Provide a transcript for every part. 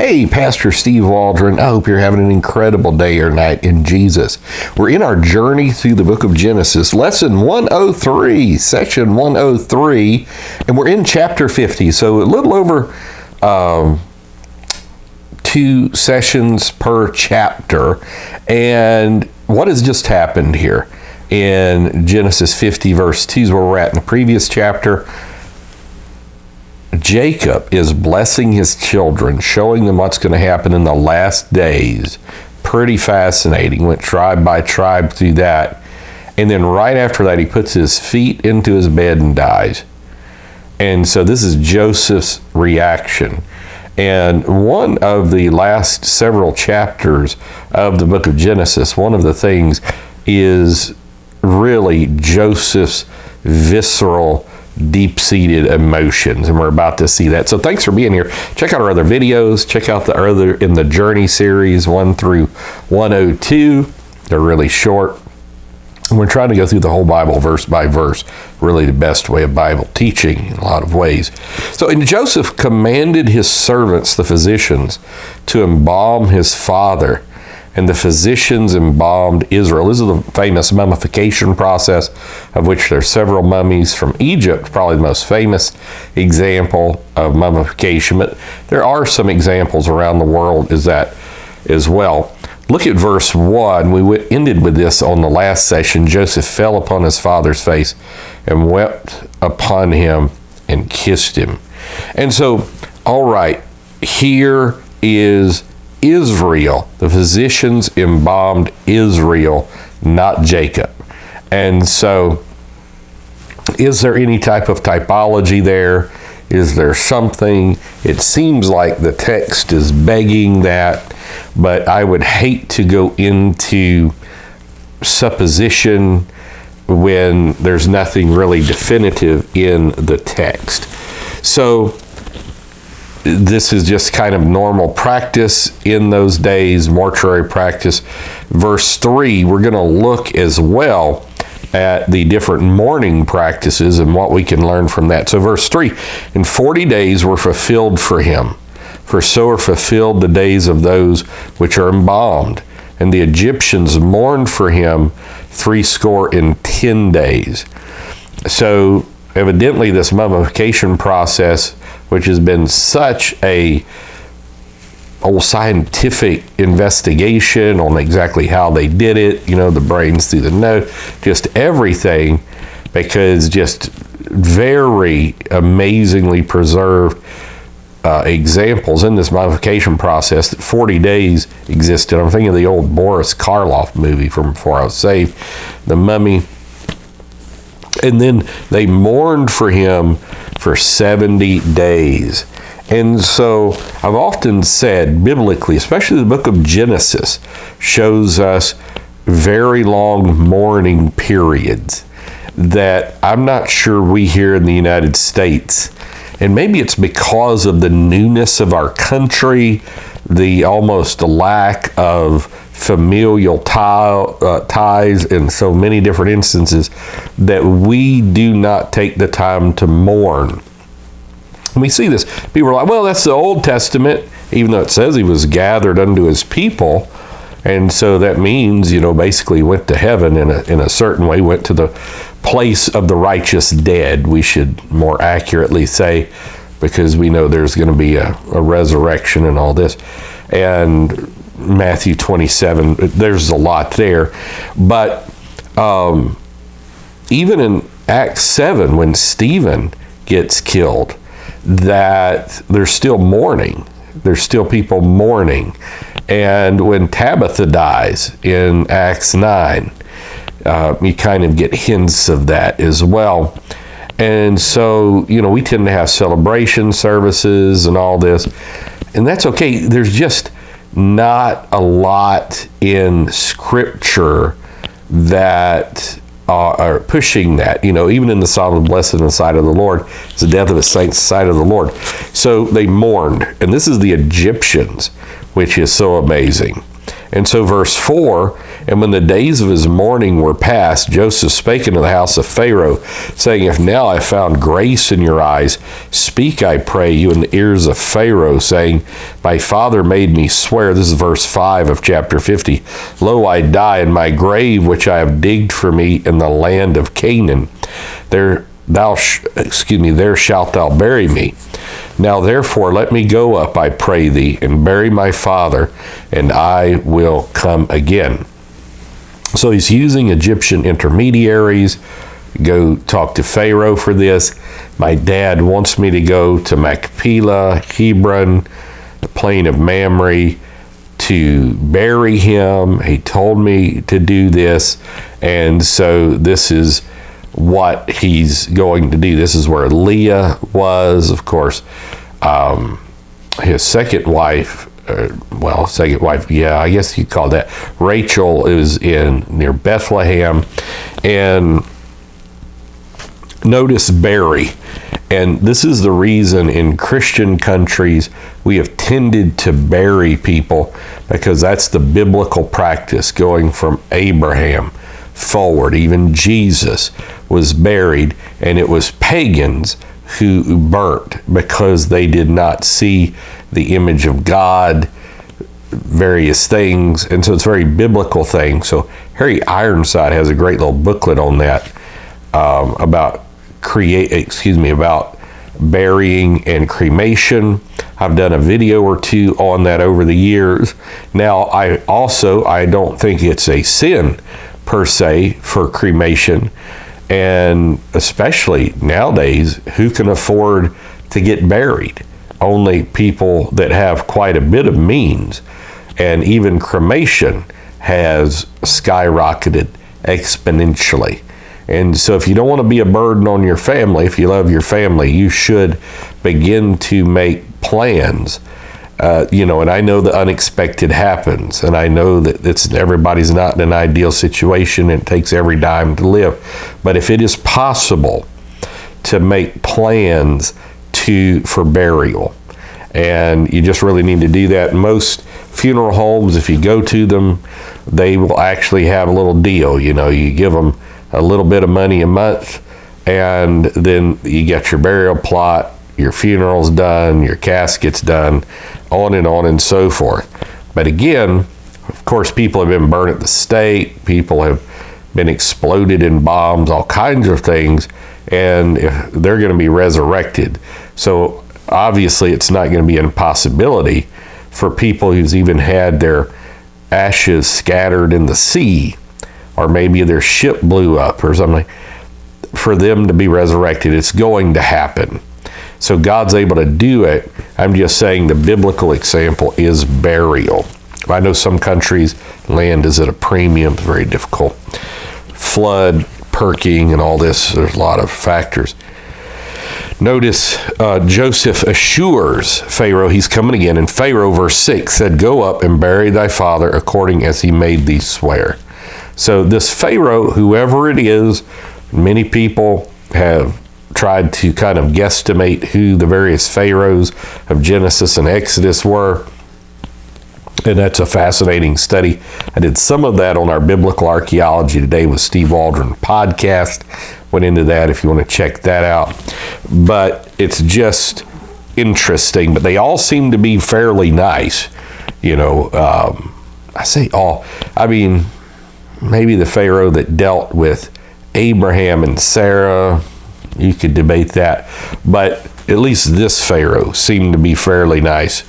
Hey, Pastor Steve Waldron. I hope you're having an incredible day or night in Jesus. We're in our journey through the book of Genesis, lesson 103, section 103, and we're in chapter 50, so a little over 2 sessions per chapter. And what has just happened here in Genesis 50, verse 2 is where we're at in the previous chapter. Jacob is blessing his children, showing them what's going to happen in the last days. Pretty fascinating. Went tribe by tribe through that. And then right after that, he puts his feet into his bed and dies. And so this is Joseph's reaction. And one of the last several chapters of the book of Genesis, one of the things is really Joseph's visceral, deep-seated emotions, and we're about to see that. So thanks for being here. Check out our other videos. Check out the other in the Journey series 1 through 102. They're really short. And we're trying to go through the whole Bible verse by verse, really the best way of Bible teaching in a lot of ways. So, and Joseph commanded his servants, the physicians, to embalm his father, and the physicians embalmed Israel. This is the famous mummification process, of which there's several mummies from Egypt, probably the most famous example of mummification, but there are some examples around the world as that as well. Look at verse 1. We ended with this on the last session. Joseph fell upon his father's face and wept upon him and kissed him. And so, all right, here is Israel. The physicians embalmed Israel, not Jacob. And so, is there any type of typology there? Is there something? It seems like the text is begging that, but I would hate to go into supposition when there's nothing really definitive in the text. So, this is just kind of normal practice in those days, mortuary practice. Verse 3, we're going to look as well at the different mourning practices and what we can learn from that. So verse 3, and 40 days were fulfilled for him, for so are fulfilled the days of those which are embalmed. And the Egyptians mourned for him 70 days. So evidently this mummification process, which has been such a scientific investigation on exactly how they did it, the brains through the nose, just everything, because just very amazingly preserved examples in this mummification process that 40 days existed. I'm thinking of the old Boris Karloff movie from Before I Was Saved, The Mummy. And then they mourned for him for 70 days. And so I've often said, biblically, especially the book of Genesis, shows us very long mourning periods that I'm not sure we here in the United States, and maybe it's because of the newness of our country, the almost lack of familial ties in so many different instances, that we do not take the time to mourn. And we see this. People are like, well, that's the Old Testament, even though it says he was gathered unto his people. And so that means, basically went to heaven in a certain way, went to the place of the righteous dead, we should more accurately say, because we know there's going to be a resurrection and all this. And Matthew 27, there's a lot there. But even in Acts 7, when Stephen gets killed, that there's still mourning. There's still people mourning. And when Tabitha dies in Acts 9, you kind of get hints of that as well. And so, we tend to have celebration services and all this. And that's okay. There's just not a lot in Scripture that are pushing that. Even in the Psalm, blessed in the sight of the Lord is the death of his saints, the sight of the Lord. So they mourned. And this is the Egyptians, which is so amazing. And so verse 4, and when the days of his mourning were past, Joseph spake unto the house of Pharaoh, saying, If now I found grace in your eyes, speak, I pray you, in the ears of Pharaoh, saying, My father made me swear, this is verse 5 of chapter 50, Lo, I die in my grave, which I have digged for me in the land of Canaan. There shalt thou bury me. Now therefore let me go up, I pray thee, and bury my father, and I will come again. So he's using Egyptian intermediaries. Go talk to Pharaoh for this. My dad wants me to go to Machpelah, Hebron, the plain of Mamre, to bury him. He told me to do this, and so this is what he's going to do. This is where Leah was, of course. His second wife, yeah, I guess you call that Rachel, is near Bethlehem. And notice bury. And this is the reason in Christian countries we have tended to bury people, because that's the biblical practice going from Abraham forward. Even Jesus was buried, and it was pagans who burnt because they did not see the image of God, various things. And so it's a very biblical thing. So Harry Ironside has a great little booklet on that, about burying and cremation. I've done a video or two on that over the years. Now, I don't think it's a sin per se for cremation, and especially nowadays, who can afford to get buried? Only people that have quite a bit of means, and even cremation has skyrocketed exponentially. And so if you don't want to be a burden on your family, if you love your family, you should begin to make plans. And I know the unexpected happens, and I know that everybody's not in an ideal situation, and it takes every dime to live. But if it is possible to make plans for burial, and you just really need to do that. Most funeral homes, if you go to them, they will actually have a little deal. You give them a little bit of money a month, and then you get your burial plot, your funeral's done, your casket's done, on and so forth. But again, of course, people have been burned at the stake, people have been exploded in bombs, all kinds of things, and they're going to be resurrected. So obviously it's not going to be an impossibility for people who's even had their ashes scattered in the sea, or maybe their ship blew up or something, for them to be resurrected. It's going to happen. So God's able to do it. I'm just saying the biblical example is burial. I know some countries, land is at a premium, it's very difficult. Flood, perking, and all this, there's a lot of factors. Notice Joseph assures Pharaoh he's coming again. And Pharaoh, verse 6, said, Go up and bury thy father according as he made thee swear. So this Pharaoh, whoever it is, many people have tried to kind of guesstimate who the various pharaohs of Genesis and Exodus were. And that's a fascinating study. I did some of that on our Biblical Archaeology Today with Steve Waldron podcast. Went into that if you want to check that out. But it's just interesting. But they all seem to be fairly nice. I say all. I mean, maybe the Pharaoh that dealt with Abraham and Sarah, you could debate that. But at least this Pharaoh seemed to be fairly nice.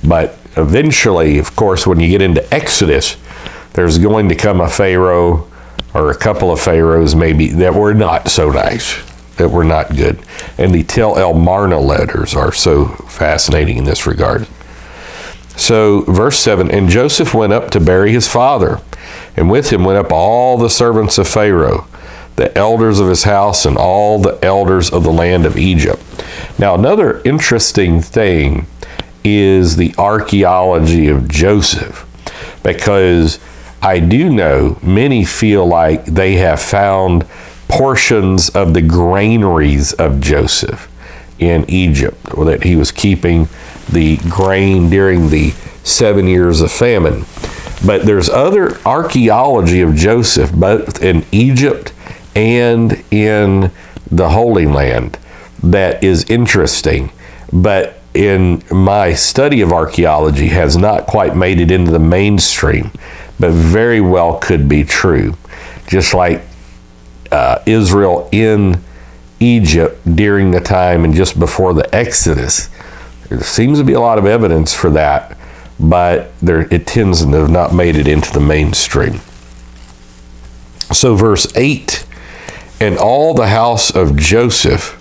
But eventually, of course, when you get into Exodus, there's going to come a Pharaoh or a couple of Pharaohs maybe that were not so nice, that were not good. And the Tel El Marna letters are so fascinating in this regard. So verse 7, And Joseph went up to bury his father, and with him went up all the servants of Pharaoh, the elders of his house, and all the elders of the land of Egypt. Now, another interesting thing is the archaeology of Joseph, because I do know many feel like they have found portions of the granaries of Joseph in Egypt, or that he was keeping the grain during the 7 years of famine. But there's other archaeology of Joseph, both in Egypt and in the Holy Land, that is interesting. But in my study of archaeology has not quite made it into the mainstream, but very well could be true. Just like Israel in Egypt during the time and just before the Exodus. There seems to be a lot of evidence for that, but it tends to have not made it into the mainstream. So verse 8, and all the house of Joseph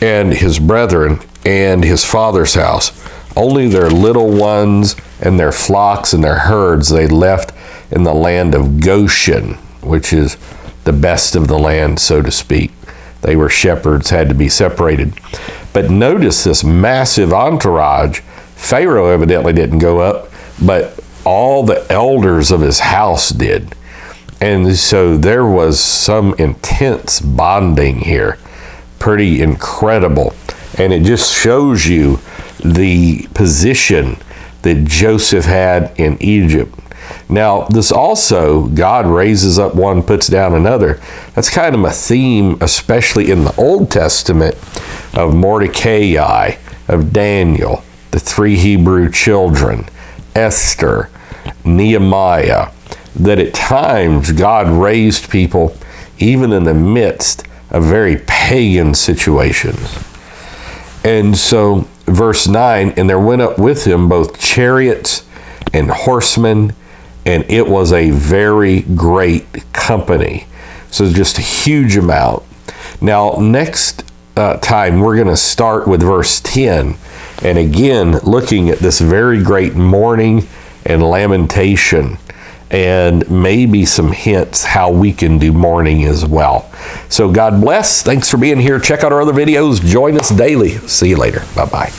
and his brethren and his father's house, only their little ones and their flocks and their herds they left in the land of Goshen, which is the best of the land, so to speak. They were shepherds, had to be separated. But notice this massive entourage. Pharaoh evidently didn't go up, but all the elders of his house did. And so there was some intense bonding here. Pretty incredible. And it just shows you the position that Joseph had in Egypt. Now, this also, God raises up one, puts down another. That's kind of a theme, especially in the Old Testament, of Mordecai, of Daniel, the 3 Hebrew children, Esther, Nehemiah, that at times God raised people even in the midst of very pagan situations. And so, verse 9, and there went up with him both chariots and horsemen, and it was a very great company. So just a huge amount. Now, next time, we're going to start with verse 10. And again, looking at this very great mourning and lamentation, and maybe some hints how we can do mourning as well. So God bless. Thanks for being here. Check out our other videos. Join us daily. See you later. Bye-bye.